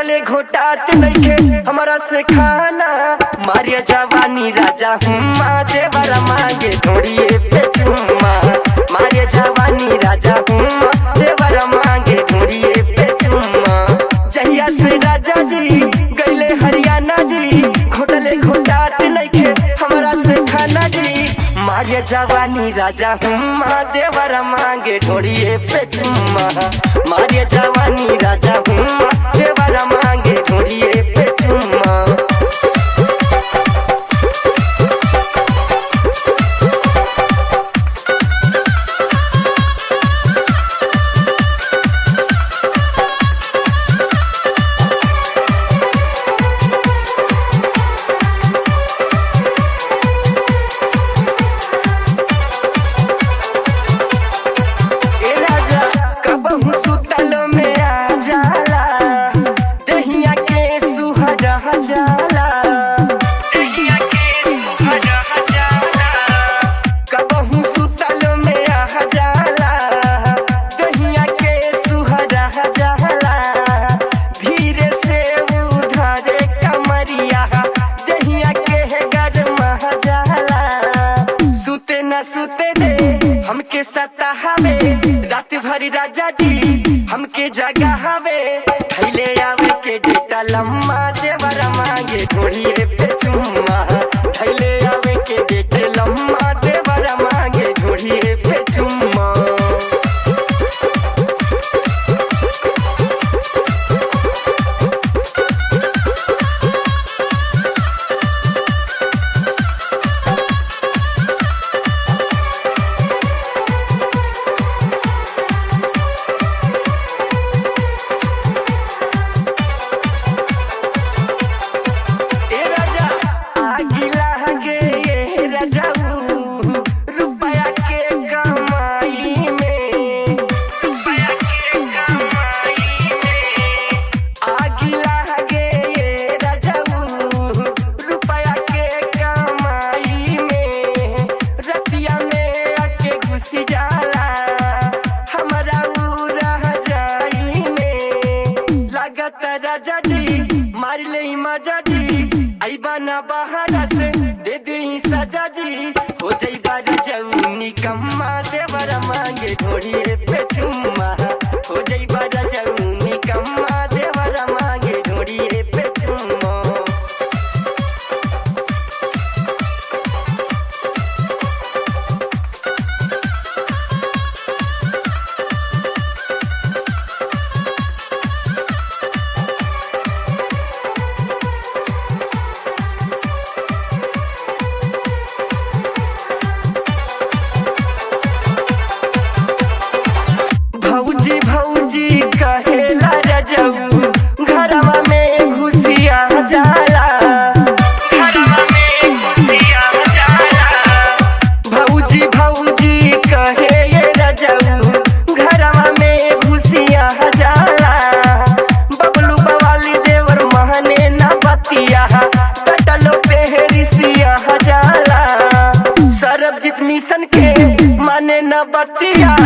घोटले घोटात नइखे हमारा से खाना मारिया जवानी राजा हुम्मा देवरा मांगे ढोड़िए पे चुम्मा मारिया जवानी राजा हुम्मा देवरा मांगे ढोड़िए पे चुम्मा जहिया से राजा जी गईले हरियाणा जी घोटले घोटात नइखे हमारा से खाना जी मारिया जवानी राजा हुम्मा देवरा मांगे ढोड़िए पे चुम्मा मारिया जवानी राजा हुम्मा देवरा मांगे ढोड़िए पे चुम्मा। सुते दे हमके सतावे रात भरी राजा जी हमके जगा हवे थैले आवे के डेटा लम्मा देवरा मांगे ढोड़िए पे चुम्मा थैले आवे के डेटे लम्मा देवरा मांगे ढोड़िए पे चुम्मा। राजा जी मार ले मजा जी आई बना बहारा से दे दे सजा जी हो जाई बार जाऊ निकम्मा देवरा मांगे ढोड़िए पे चुम्मा हो जाई बार जाऊ निकम्मा देवरा मांगे ढोड़िए पे चुम्मा। कहेला रजऊ घरवा में घुसिया जाला घरवा में घुसिया जाला भौजी भौजी कहे ये रजऊ घरवा में घुसिया जाला बबलू बवाली देवर महने न बतिया कटलो पेहरिसिया जाला सरबजीत मिशन के माने न बतिया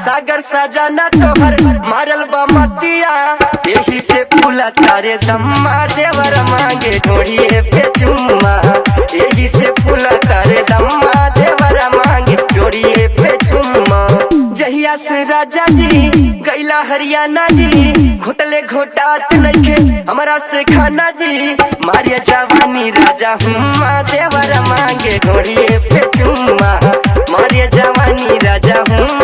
सागर सजाना तोहर मारल बमतिया यही से फूला तारे दम्मा देवर मांगे ढोड़िए पे चुम्मा यही से फूला तारे दम्मा देवर मांगे ढोड़िए पे चुम्मा जहिया से राजा जी गईला हरियाणा जी घोटले घोटात नइखे हमारा से खाना जी मारिया जवानी राजा हुम्मा देवर मांगे ढोड़िए पे चुम्मा मारिया जवानी राजा हुम्मा